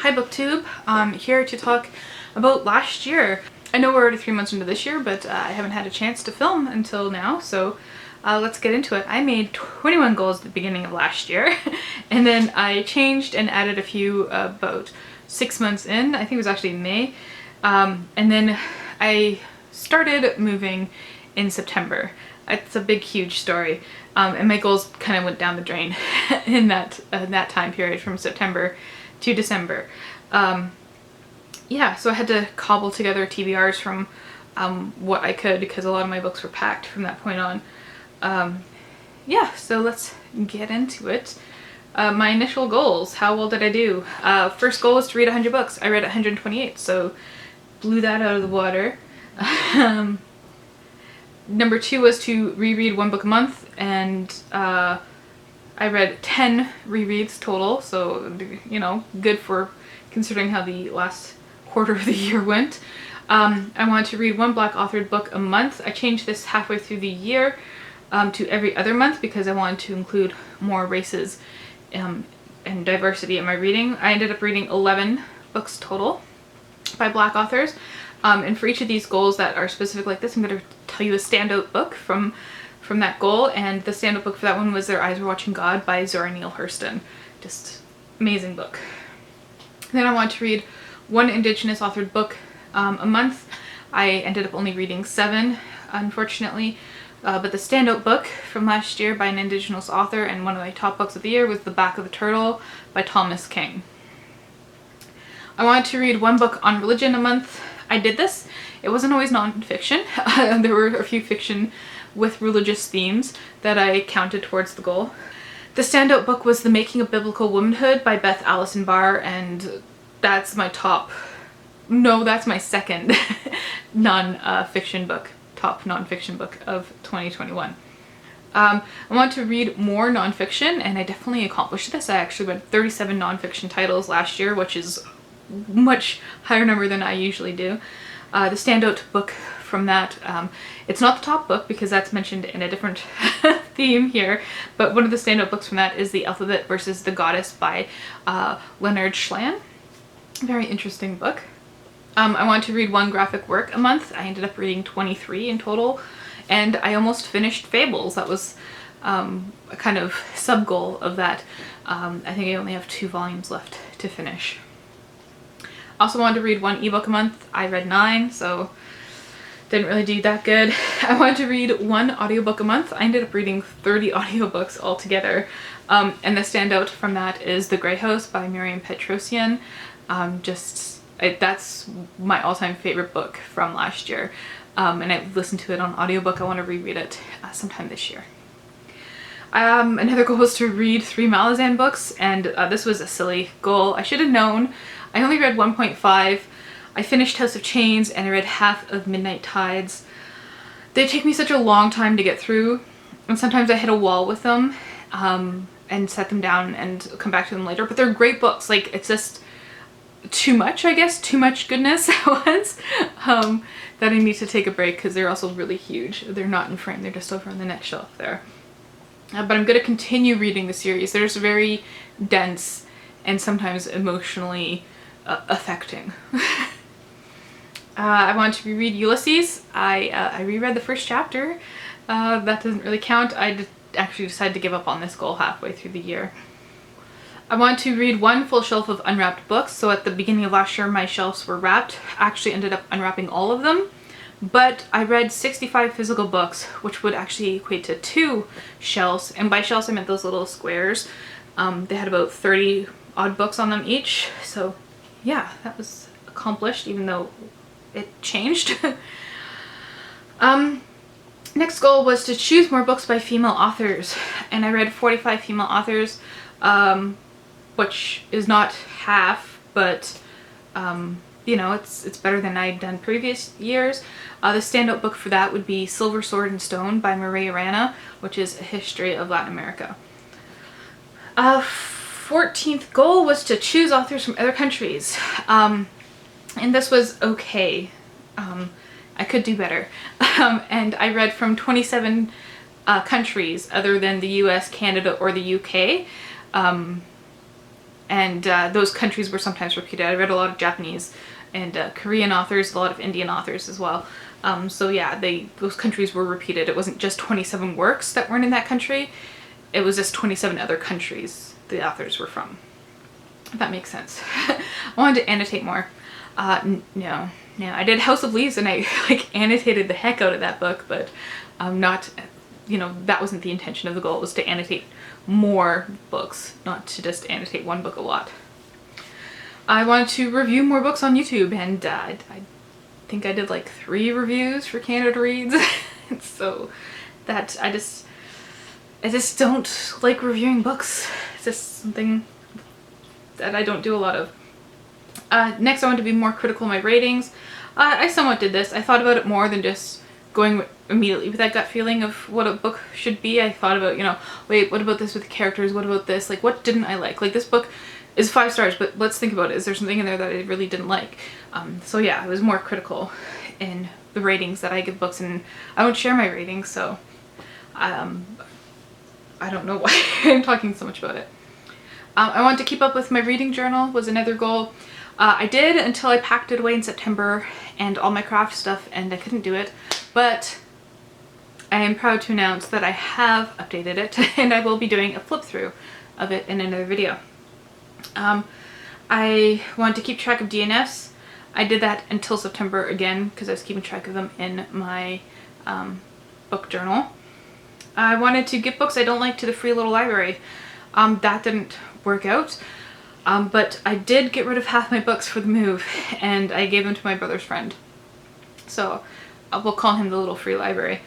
Hi BookTube, here to talk about last year. I know we're already 3 months into this year, but I haven't had a chance to film until now, so let's get into it. I made 21 goals at the beginning of last year, and then I changed and added a few about 6 months in. I think it was actually May, and then I started moving in September. It's a big, huge story, and my goals kind of went down the drain in that time period from September to December. Yeah, so I had to cobble together TBRs from what I could because a lot of my books were packed from that point on. Yeah, so let's get into it. My initial goals, how well did I do? First goal was to read 100 books. I read 128, so blew that out of the water. Number 2 was to reread 1 book a month, and I read 10 rereads total, so, you know, good for considering how the last quarter of the year went. I wanted to read 1 Black authored book a month. I changed this halfway through the year to every other month because I wanted to include more races and diversity in my reading. I ended up reading 11 books total by Black authors. And for each of these goals that are specific like this, I'm going to tell you a standout book from that goal, and the standout book for that one was Their Eyes Were Watching God by Zora Neale Hurston. Just amazing book. Then I wanted to read 1 Indigenous authored book a month. I ended up only reading 7, unfortunately, but the standout book from last year by an Indigenous author and one of my top books of the year was The Back of the Turtle by Thomas King. I wanted to read 1 book on religion a month. I did this. It wasn't always non-fiction. There were a few fiction with religious themes that I counted towards the goal. The standout book was The Making of Biblical Womanhood by Beth Allison Barr, and that's my that's my second non-fiction book, top non-fiction book of 2021. I want to read more non-fiction, and I definitely accomplished this. I actually read 37 non-fiction titles last year, which is much higher number than I usually do. The standout book from that, it's not the top book because that's mentioned in a different theme here, but one of the standout books from that is The Alphabet versus the Goddess by Leonard Schlann. Very interesting book. I wanted to read 1 graphic work a month. I ended up reading 23 in total, and I almost finished Fables. That was a kind of sub-goal of that. I think I only have 2 volumes left to finish. I also wanted to read 1 ebook a month. I read 9, so didn't really do that good. I wanted to read 1 audiobook a month. I ended up reading 30 audiobooks altogether. And the standout from that is The Grey House by Miriam Petrosian. That's my all-time favorite book from last year. And I listened to it on audiobook. I want to reread it sometime this year. Another goal was to read 3 Malazan books, and this was a silly goal. I should have known. I only read 1.5. I finished House of Chains, and I read half of Midnight Tides. They take me such a long time to get through, and sometimes I hit a wall with them and set them down and come back to them later, but they're great books. Like, it's just too much, I guess, too much goodness at once, that I need to take a break because they're also really huge. They're not in frame, they're just over on the next shelf there. But I'm going to continue reading the series. They're just very dense and sometimes emotionally affecting. I wanted to reread Ulysses. I reread the first chapter. That doesn't really count. I actually decided to give up on this goal halfway through the year. I wanted to read 1 full shelf of unwrapped books. So at the beginning of last year, my shelves were wrapped. I actually ended up unwrapping all of them. But I read 65 physical books, which would actually equate to 2 shelves. And by shelves, I meant those little squares. They had about 30 odd books on them each. So yeah, that was accomplished, even though it changed. Next goal was to choose more books by female authors. And I read 45 female authors, which is not half, but you know, it's better than I'd done previous years. The standout book for that would be Silver Sword and Stone by Maria Arana, which is a history of Latin America. 14th goal was to choose authors from other countries. And this was okay. I could do better. And I read from 27 countries other than the US, Canada, or the UK. and those countries were sometimes repeated. I read a lot of Japanese and Korean authors, a lot of Indian authors as well. So yeah, those countries were repeated. It wasn't just 27 works that weren't in that country. It was just 27 other countries the authors were from. If that makes sense. I wanted to annotate more. No. I did House of Leaves and I like annotated the heck out of that book, but not, you know, that wasn't the intention of the goal. It was to annotate more books, not to just annotate one book a lot. I wanted to review more books on YouTube, and I think I did like 3 reviews for Canada Reads. So that I just don't like reviewing books. It's just something that I don't do a lot of. Next, I want to be more critical of my ratings. I somewhat did this. I thought about it more than just going immediately with that gut feeling of what a book should be. I thought about, you know, wait, what about this with the characters? What about this? Like, what didn't I like? Like, this book is 5 stars, but let's think about it. Is there something in there that I really didn't like? So yeah, I was more critical in the ratings that I give books, and I don't share my ratings, so I don't know why I'm talking so much about it. I want to keep up with my reading journal was another goal. I did until I packed it away in September and all my craft stuff, and I couldn't do it, but I am proud to announce that I have updated it and I will be doing a flip through of it in another video. I want to keep track of DNFs. I did that until September again because I was keeping track of them in my book journal. I wanted to give books I don't like to the free little library. That didn't work out, but I did get rid of half my books for the move, and I gave them to my brother's friend. So we'll call him the little free library.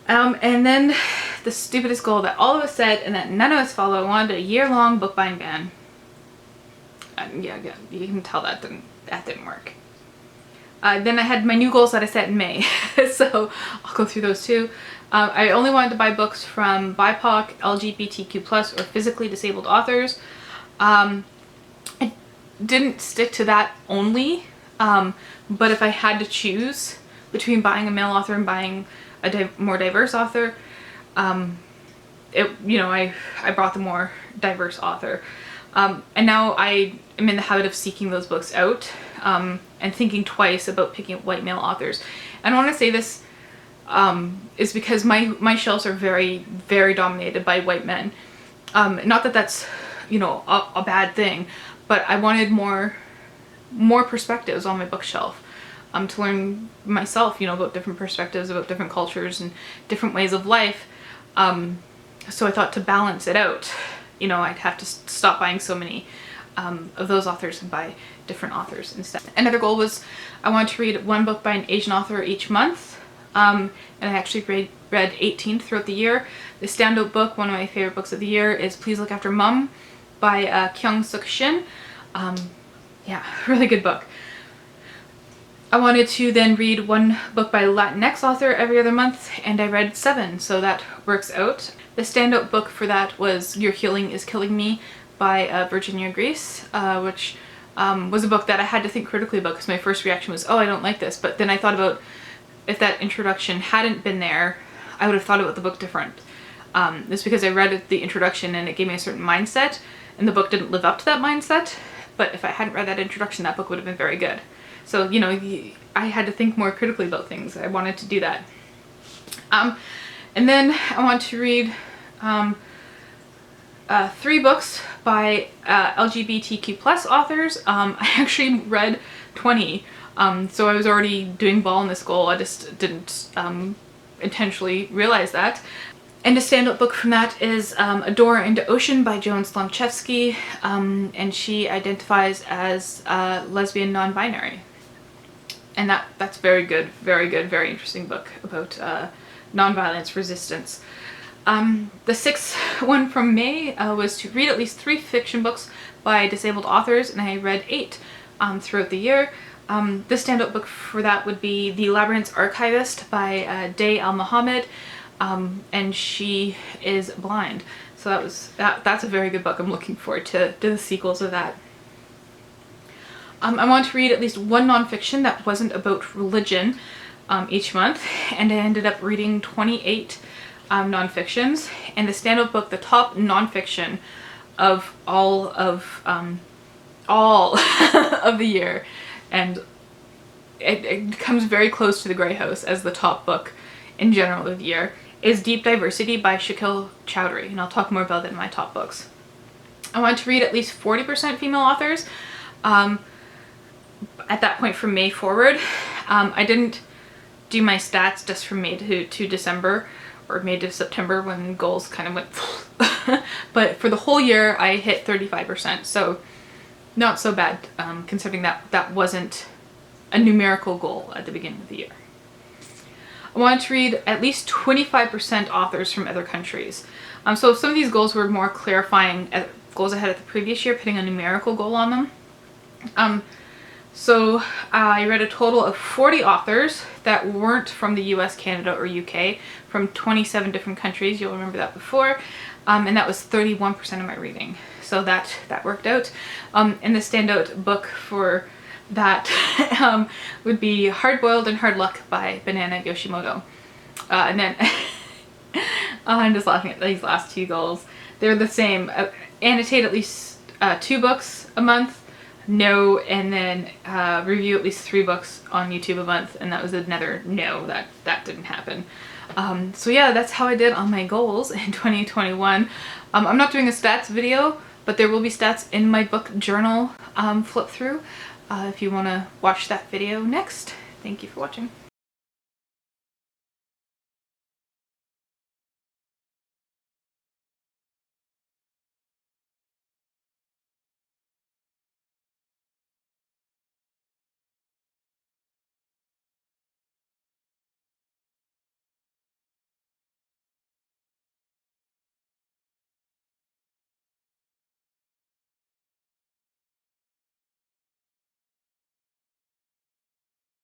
And then the stupidest goal that all of us set and that none of us follow, I wanted a year-long book buying ban. Yeah, you can tell that didn't work. Then I had my new goals that I set in May, so I'll go through those too. I only wanted to buy books from BIPOC, LGBTQ+, or physically disabled authors. I didn't stick to that only, but if I had to choose between buying a male author and buying a more diverse author, I brought the more diverse author. And now I am in the habit of seeking those books out and thinking twice about picking up white male authors. And I want to say this is because my shelves are very, very dominated by white men. Not that that's, you know, a bad thing, but I wanted more perspectives on my bookshelf to learn myself, you know, about different perspectives, about different cultures and different ways of life. So I thought to balance it out, you know, I'd have to stop buying so many of those authors and buy different authors instead. Another goal was I wanted to read 1 book by an Asian author each month. And I actually read 18 throughout the year. The standout book, one of my favorite books of the year, is Please Look After Mum by Kyung Suk Shin. Yeah, really good book. I wanted to then read 1 book by a Latinx author every other month, and I read 7, so that works out. The standout book for that was Your Healing is Killing Me by Virginia Grice, which was a book that I had to think critically about because my first reaction was, oh, I don't like this, but then I thought about if that introduction hadn't been there, I would have thought about the book different. It's because I read the introduction and it gave me a certain mindset, and the book didn't live up to that mindset, but if I hadn't read that introduction, that book would have been very good. So, you know, I had to think more critically about things. I wanted to do that. And then I want to read 3 books by LGBTQ+ authors. I actually read 20. So I was already doing well in this goal. I just didn't intentionally realize that. And a standout book from that is A Door into Ocean by Joan Slonczewski, and she identifies as lesbian non-binary. And that's very good, very interesting book about nonviolence resistance. The 6th one from May was to read at least 3 fiction books by disabled authors, and I read 8 throughout the year. The standout book for that would be The Labyrinth's Archivist by Day Al-Mohammed, and she is blind. So that's a very good book. I'm looking forward to the sequels of that. I want to read at least 1 nonfiction that wasn't about religion each month, and I ended up reading 28 nonfictions. And the standout book, the top nonfiction of all of the year, and it comes very close to The Grey House as the top book in general of the year, is Deep Diversity by Shakil Chowdhury, and I'll talk more about that in my top books. I wanted to read at least 40% female authors at that point from May forward. I didn't do my stats just from May to December, or May to September when goals kind of went but for the whole year I hit 35%, so not so bad, considering that wasn't a numerical goal at the beginning of the year. I wanted to read at least 25% authors from other countries. So some of these goals were more clarifying goals I had at the previous year, putting a numerical goal on them. So I read a total of 40 authors that weren't from the US, Canada, or UK, from 27 different countries. You'll remember that before. And that was 31% of my reading. So that worked out. And the standout book for that would be Hard Boiled and Hard Luck by Banana Yoshimoto. And then I'm just laughing at these last two goals. They're the same. Annotate at least 2 books a month. No, and then review at least 3 books on YouTube a month, and that was another no. That didn't happen. So yeah, that's how I did on my goals in 2021. I'm not doing a stats video, but there will be stats in my book journal flip through if you want to watch that video next. Thank you for watching.